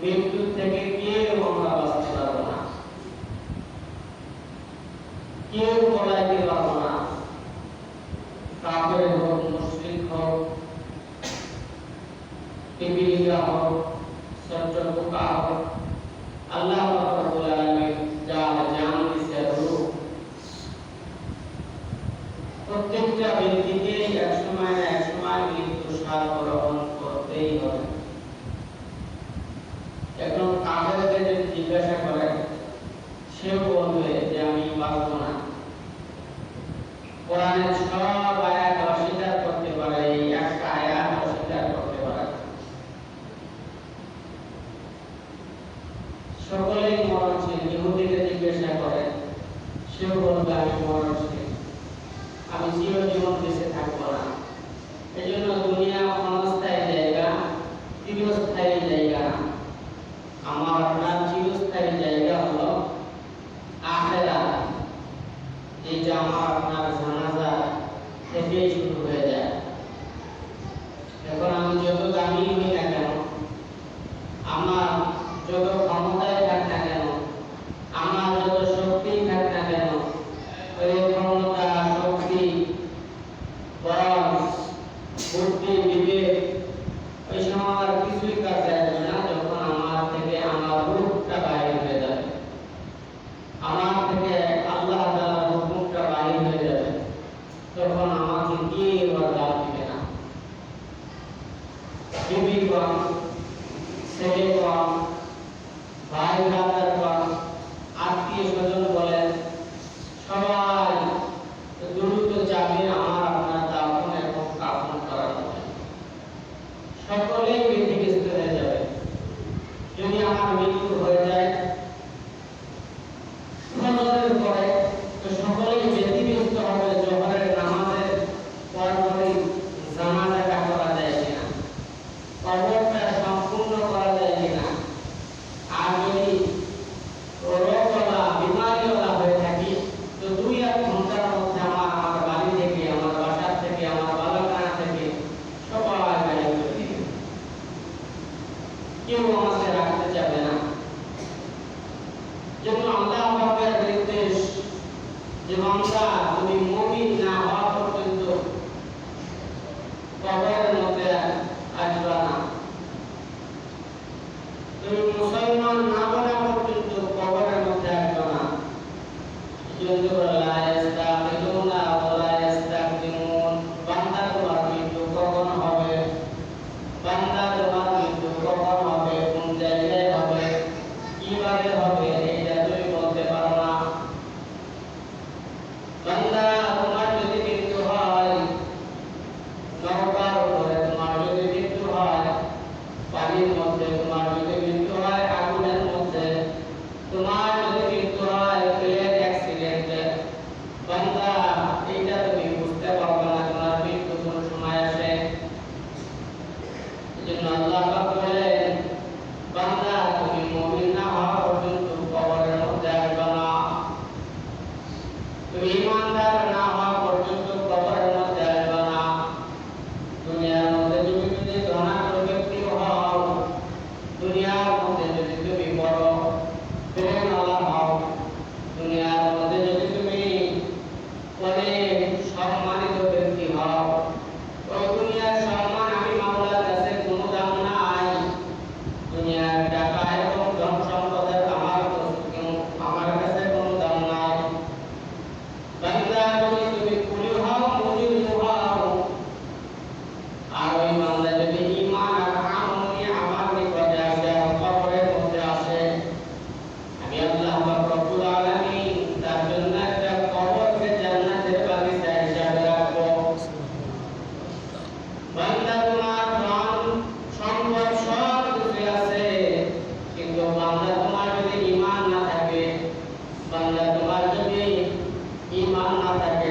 মৃত্যু থেকে কেউ আমরা বাঁচতে পারবো না, কেউ পলাইতে পারবো না। কাফের হোক, মুশরিক হোক, পিপিলিকা হোক, ছোট্ট পোকা হোক, আল্লাহ রাব্বুল আলামিন যা জান দিয়েছে রূহ, প্রত্যেকটা ব্যক্তিকে এক সময় না এক সময় মৃত্যু স্বাদ গ্রহণ করতেই হবে। এখন কাফেরকে যদি জিজ্ঞাসা করে, সেও বলবে যে আমি বাঁচব না। কোরআনের সব আয়াত অস্বীকার করতে পারে, এই একটা আয়াত অস্বীকার করতে পারে। সকলেই মরণশীল। ইহুদিকে জিজ্ঞাসা করে, সেও বলবে আমি মরণশীল, আমি চিরজীবন বেঁচে থাকবো না। এই জন্য দুনিয়া ক্ষণস্থায়ী জায়গা, চিরস্থায়ী জায়গা না। আমার আপনার চিরস্থায়ী জায়গা হলো আখিরাত, যেটা আমার আপনার জানাজা থেকে শুরু হয়ে যায়। এখন আমি যত দামি হই না কেন, আমার যত ক্ষমতায় থাক না কেন, আমার যত শক্তি থাক না কেন, ওই ক্ষমতা, শক্তি, বল, বুদ্ধি, বিবেক ওই সময় আর কিছুই কাজে আসবে না, যখন আমার থেকে আমার রূহটা বাইরে হয়ে যাবে, আমার থেকে আল্লাহ তাআলার হুকুমটা বাইরে হয়ে যাবে, তখন আমাকে কেউ আর দাম দিবে না। বিবি কম, ছেলে কম, ভাই ব্রাদার কম, আত্মীয় স্বজন বলেন, সবাই দ্রুত যাবে আমার আপনার দাফন এবং কাফন করার জন্য। সকলেই ব্যতিব্যস্ত হয়ে যাবে। যদি আমার মৃত্যু হয়ে যায় ফজরের পরে, তো সকলেই ব্যতিব্যস্ত হবে জোহরের নামাজের পরপরই জানাজাটা করা যায় কিনা, কবরটা সম্পূর্ণ করা যায় কিনা। আর যদি রোগওয়ালা, বিমারিওয়ালা হয়ে থাকি, তো 2-1 ঘন্টার মধ্যে আমার বাড়ি থেকে, আমার বাসা থেকে, আমার বালাখানা থেকে সবাই বাইরে করে দিবে। কেউ আমাকে রাখতে চাবে না। যেন আল্লাহ পাকের নির্দেশ যে বান্দা তুমি মুমিন না হওয়া পর্যন্ত কবরের মধ্যে আসবে না, তুমি মুসলমান না বলা পর্যন্ত কবরের মধ্যে আসবে না। কিন্তু লা ইস্তাগফিরুনা ওয়া লা ইস্তাগফিরুন, বান্দা তোমার মৃত্যু কখন হবে, বান্দা তোমার মৃত্যু কখন হবে, কোন জায়গায় হবে, কিভাবে হবে, এটা তুমি বলতে পারো না। বান্দা তোমার যদি মৃত্যু হয় নৌকার উপরে, তোমার যদি মৃত্যু হয় পানির মধ্যে, তোমার যদি মৃত্যু হয় আগুনের মধ্যে, তোমার যদি মৃত্যু হয় প্লেন অ্যাক্সিডেন্টে, বান্দা এইটা তুমি বুঝতে পারবে না তোমার মৃত্যু কোন সময় আসে। এজন্য আল্লাহ পাক বলেন, বান্দা তুমি মুমিন না হওয়া পর্যন্ত কবরের মধ্যে আসবে না, তুমি ঈমানদার না হওয়া পর্যন্ত কবরের মধ্যে আসবে না। দুনিয়ার মধ্যে তুমি যদি ধনাঢ্য ব্যক্তি হও, দুনিয়ার মধ্যে যদি তুমি বড় প্রেমওয়ালা হও, দুনিয়ার মধ্যে যদি তুমি অনেক সম্মানিত ব্যক্তি হও, ওই দুনিয়ার সম্মান আমি মাওলার কাছে কোনো দাম নাই। দুনিয়ার টাকা এবং ধন সম্পদের আমার কাছে কোনো দাম নাই। বান্দা যদি তুমি কুলি হও, মুজিব হও, আর ওই বান্দা যদি ঈমান আর আমল নিয়ে আমার নিকটে আসে, কবরের মধ্যে আসে, আমি আল্লাহ পাক রব্বুল আলামিন তার জন্য একটা কবরকে জান্নাতের বাগিচা হিসাবে রাখবো। বান্দা তোমার ধন সম্পদ সব কিছু আছে, কিন্তু বান্দা তোমার যদি ঈমান না থাকে, বান্দা তোমার যদি ঈমান না থাকে,